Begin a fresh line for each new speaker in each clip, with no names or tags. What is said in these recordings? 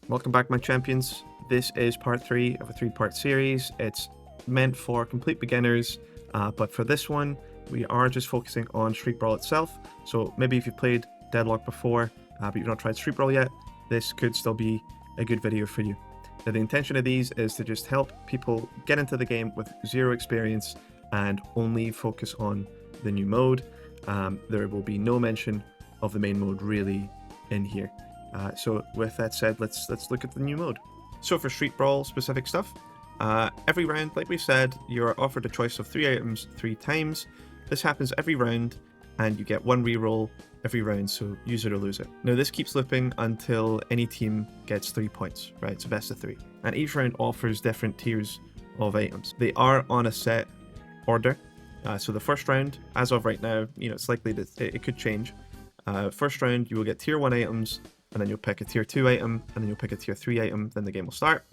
Welcome back, my champions. This is part 3 of a 3-part series. It's meant for complete beginners, but for this one, we are just focusing on Street Brawl itself. So maybe if you've played Deadlock before, but you've not tried Street Brawl yet, this could still be a good video for you. Now, the intention of these is to just help people get into the game with zero experience and only focus on the new mode. There will be no mention of the main mode really in here. So with that said, let's look at the new mode. So for Street Brawl specific stuff, every round, like we said, you're offered a choice of 3 items 3 times. This happens every round, and you get 1 reroll every round, so use it or lose it. Now this keeps looping until any team gets 3 points, right? It's a best of 3. And each round offers different tiers of items. They are on a set order. So the first round, as of right now, it's likely that it could change. First round, you will get tier 1 items, and then you'll pick a tier 2 item, and then you'll pick a tier 3 item, then the game will start.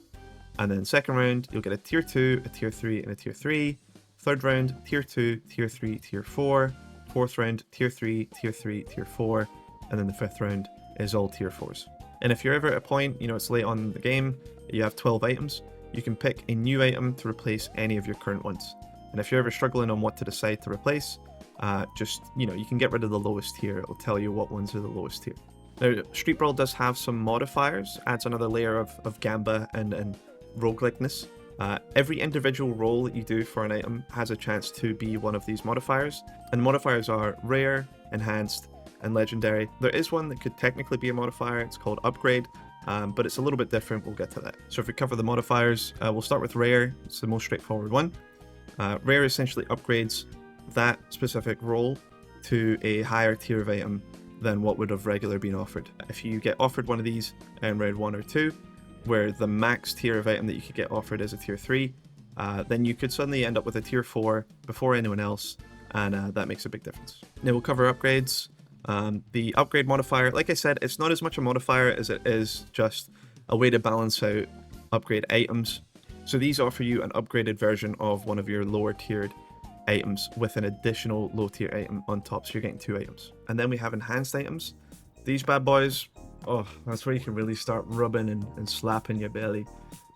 And then second round, you'll get a tier 2, a tier 3, and a tier 3. Third round, tier 2, tier 3, tier 4. Fourth round, tier 3, tier 3, tier 4. And then the fifth round is all tier 4s. And if you're ever at a point, it's late on in the game, you have 12 items, you can pick a new item to replace any of your current ones. And if you're ever struggling on what to decide to replace, you can get rid of the lowest tier. It'll tell you what ones are the lowest tier. Now, Street Brawl does have some modifiers, adds another layer of gamba and roguelikeness. Every individual roll that you do for an item has a chance to be one of these modifiers. And modifiers are rare, enhanced, and legendary. There is one that could technically be a modifier. It's called upgrade, but it's a little bit different. We'll get to that. So if we cover the modifiers, we'll start with rare. It's the most straightforward one. Rare essentially upgrades that specific roll to a higher tier of item than what would have regularly been offered. If you get offered one of these in round 1 or 2, where the max tier of item that you could get offered is a tier 3, then you could suddenly end up with a tier 4 before anyone else, and that makes a big difference. Now we'll cover upgrades. The upgrade modifier, like I said, it's not as much a modifier as it is just a way to balance out upgrade items. So these offer you an upgraded version of one of your lower tiered items with an additional low tier item on top, so you're getting 2 items. And then we have enhanced items. These bad boys, oh, that's where you can really start rubbing and slapping your belly,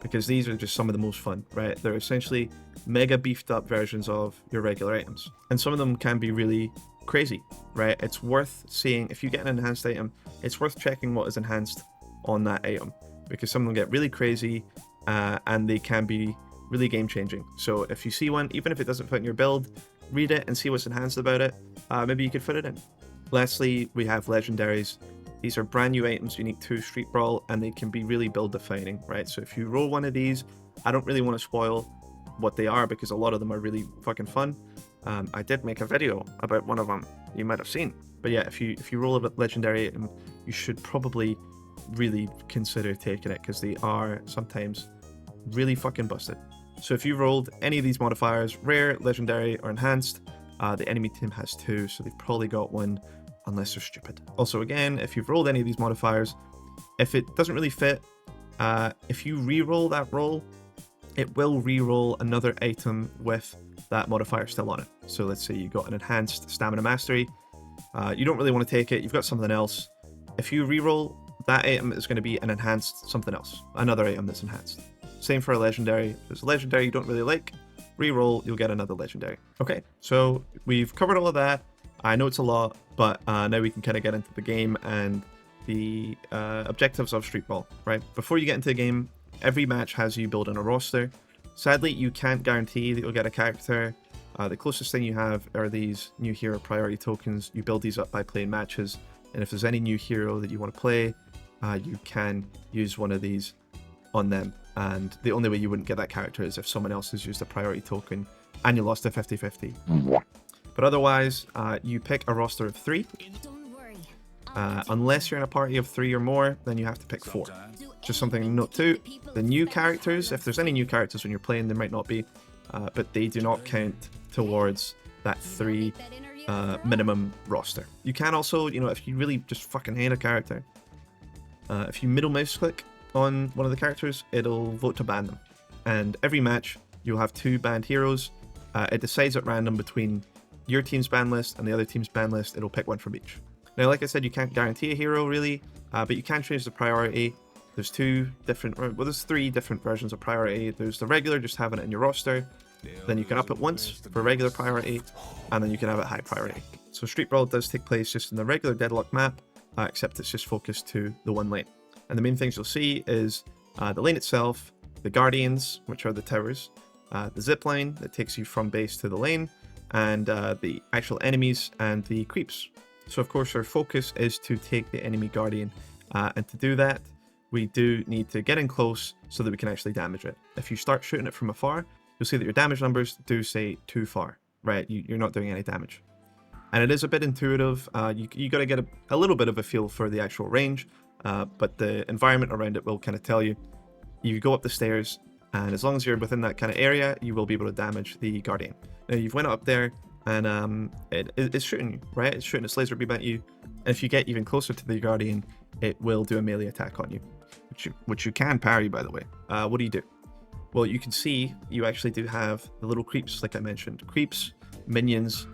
because these are just some of the most fun, right? They're essentially mega beefed up versions of your regular items, and some of them can be really crazy, right? It's worth seeing. If you get an enhanced item, it's worth checking what is enhanced on that item, because some of them get really crazy, and they can be really game changing. So if you see one, even if it doesn't fit in your build, read it and see what's enhanced about it. Maybe you could fit it in. Lastly, we have legendaries. These are brand new items unique to Street Brawl, and they can be really build defining, right? So if you roll one of these, I don't really want to spoil what they are because a lot of them are really fucking fun. I did make a video about one of them you might have seen. But yeah, if you roll a legendary item, you should probably really consider taking it, because they are sometimes really fucking busted. So if you rolled any of these modifiers, rare, legendary, or enhanced, the enemy team has 2, so they've probably got 1, unless they're stupid. Also, again, if you've rolled any of these modifiers, if it doesn't really fit, if you re-roll that roll, it will re-roll another item with that modifier still on it. So let's say you got an enhanced stamina mastery, you don't really want to take it, you've got something else. If you re-roll, that item is going to be an enhanced something else, another item that's enhanced. Same for a legendary. If there's a legendary you don't really like, re-roll, you'll get another legendary. Okay, so we've covered all of that. I know it's a lot, but now we can kind of get into the game and the objectives of Street Brawl, right? Before you get into the game, every match has you building a roster. Sadly, you can't guarantee that you'll get a character. The closest thing you have are these new hero priority tokens. You build these up by playing matches, and if there's any new hero that you want to play, you can use one of these on them. And the only way you wouldn't get that character is if someone else has used a priority token and you lost a 50-50. But otherwise, you pick a roster of 3. Unless you're in a party of 3 or more, then you have to pick 4. Just something to note too. The new characters, if there's any new characters when you're playing, there might not be, but they do not count towards that 3 minimum roster. You can also, if you really just fucking hate a character, if you middle mouse click on one of the characters, it'll vote to ban them. And every match, you'll have 2 banned heroes. It decides at random between your team's ban list and the other team's ban list. It'll pick one from each. Now, like I said, you can't guarantee a hero really, but you can change the priority. There's there's 3 different versions of priority. There's the regular, just having it in your roster. Then you can up it once for regular priority, and then you can have it high priority. So Street Brawl does take place just in the regular Deadlock map, except it's just focused to the one lane. And the main things you'll see is the lane itself, the Guardians, which are the towers, the zip line that takes you from base to the lane, and the actual enemies and the creeps. So of course our focus is to take the enemy Guardian, and to do that, we do need to get in close so that we can actually damage it. If you start shooting it from afar, you'll see that your damage numbers do say too far, right? You're not doing any damage. And it is a bit intuitive. You got to get a little bit of a feel for the actual range, but the environment around it will kind of tell you. You go up the stairs, and as long as you're within that kind of area, you will be able to damage the Guardian. Now you've went up there, and it's shooting you, right? It's shooting its laser beam at you. And if you get even closer to the Guardian, it will do a melee attack on you, which you can parry, by the way. What do? Well, you can see you actually do have the little creeps, like I mentioned. Creeps, minions,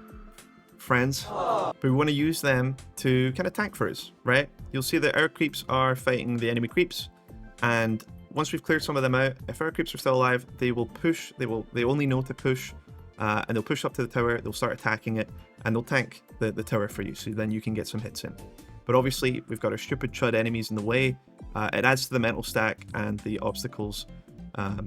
friends. But we want to use them to kind of tank for us, right? You'll see that our creeps are fighting the enemy creeps, and once we've cleared some of them out, if our creeps are still alive, they will push. They only know to push, and they'll push up to the tower. They'll start attacking it, and they'll tank the tower for you. So then you can get some hits in. But obviously, we've got our stupid chud enemies in the way. It adds to the mental stack and the obstacles.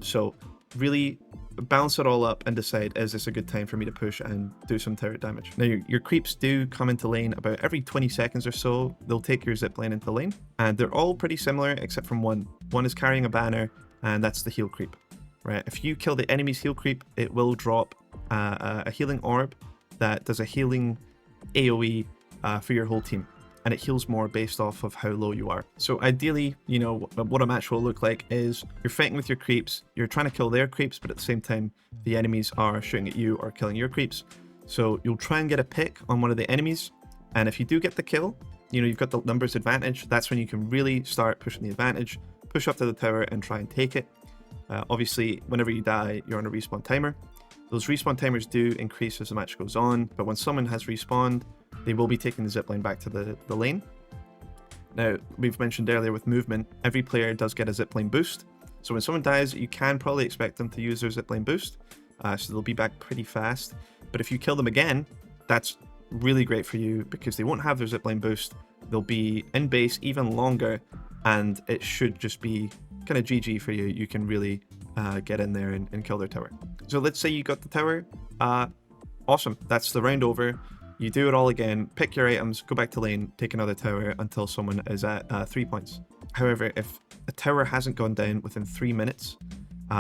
So really balance it all up and decide, is this a good time for me to push and do some turret damage? Now your creeps do come into lane about every 20 seconds or so. They'll take your zip line into lane, and they're all pretty similar except from one. One is carrying a banner, and that's the heal creep, right? If you kill the enemy's heal creep, it will drop a healing orb that does a healing AoE for your whole team, and it heals more based off of how low you are. So ideally, you know, what a match will look like is you're fighting with your creeps, you're trying to kill their creeps, but at the same time, the enemies are shooting at you or killing your creeps. So you'll try and get a pick on one of the enemies, and if you do get the kill, you know, you've got the numbers advantage. That's when you can really start pushing the advantage, push up to the tower and try and take it. Obviously, whenever you die, you're on a respawn timer. Those respawn timers do increase as the match goes on, but when someone has respawned, they will be taking the zipline back to the lane. Now, we've mentioned earlier with movement, every player does get a zipline boost. So when someone dies, you can probably expect them to use their zipline boost. So they'll be back pretty fast. But if you kill them again, that's really great for you because they won't have their zipline boost. They'll be in base even longer, and it should just be kind of GG for you. You can really get in there and kill their tower. So let's say you got the tower. Awesome. That's the round over. You do it all again, pick your items, go back to lane, take another tower until someone is at 3 points. However, if a tower hasn't gone down within 3 minutes,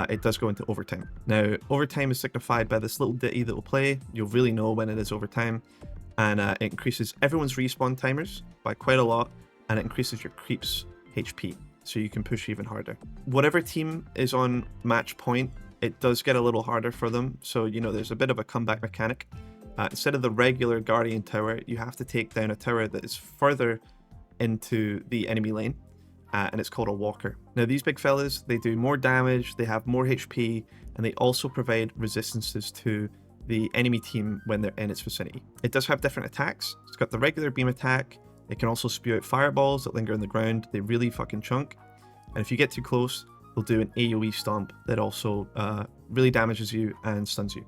it does go into overtime. Now, overtime is signified by this little ditty that will play. You'll really know when it is overtime, and it increases everyone's respawn timers by quite a lot, and it increases your creeps' HP, so you can push even harder. Whatever team is on match point, it does get a little harder for them, so you know there's a bit of a comeback mechanic. Instead of the regular Guardian tower, you have to take down a tower that is further into the enemy lane, and it's called a walker. Now these big fellas, they do more damage, they have more HP, and they also provide resistances to the enemy team when they're in its vicinity. It does have different attacks. It's got the regular beam attack. It can also spew out fireballs that linger on the ground. They really fucking chunk. And if you get too close, they'll do an AoE stomp that also really damages you and stuns you.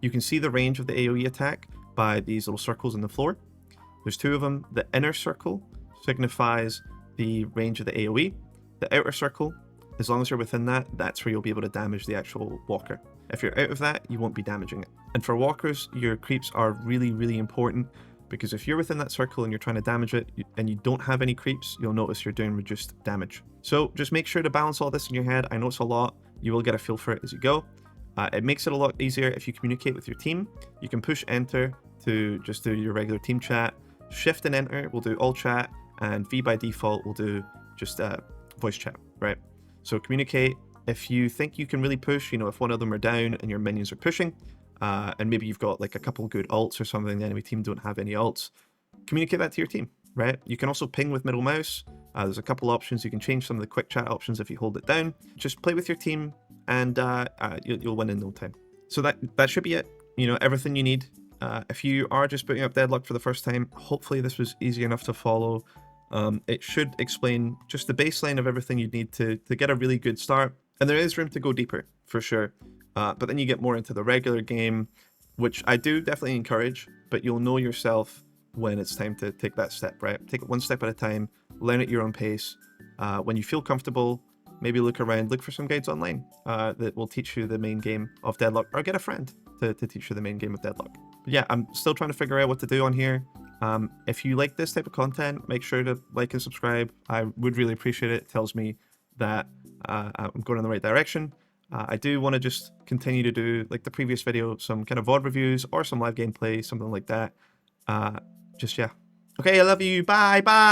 You can see the range of the AoE attack by these little circles on the floor. There's 2 of them. The inner circle signifies the range of the AoE. The outer circle, as long as you're within that, that's where you'll be able to damage the actual walker. If you're out of that, you won't be damaging it. And for walkers, your creeps are really, really important, because if you're within that circle and you're trying to damage it and you don't have any creeps, you'll notice you're doing reduced damage. So just make sure to balance all this in your head. I know it's a lot. You will get a feel for it as you go. It makes it a lot easier if you communicate with your team. You can push enter to just do your regular team chat. Shift and enter will do all chat, and V by default will do just voice chat, right? So communicate. If you think you can really push, you know, if one of them are down and your minions are pushing, and maybe you've got like a couple good ults or something, the enemy team don't have any ults, communicate that to your team, right? You can also ping with middle mouse. There's a couple options. You can change some of the quick chat options if you hold it down. Just play with your team, and you'll win in no time. So that should be it. You know, everything you need. If you are just putting up Deadlock for the first time, hopefully this was easy enough to follow. It should explain just the baseline of everything you need to get a really good start. And there is room to go deeper, for sure. But then you get more into the regular game, which I do definitely encourage, but you'll know yourself when it's time to take that step, right? Take it one step at a time, learn at your own pace. When you feel comfortable, maybe look around, look for some guides online that will teach you the main game of Deadlock, or get a friend to teach you the main game of Deadlock. But yeah, I'm still trying to figure out what to do on here. If you like this type of content, make sure to like and subscribe. I would really appreciate it. It tells me that I'm going in the right direction. I do want to just continue to do, like the previous video, some kind of VOD reviews or some live gameplay, something like that. Yeah. Okay, I love you. Bye, bye.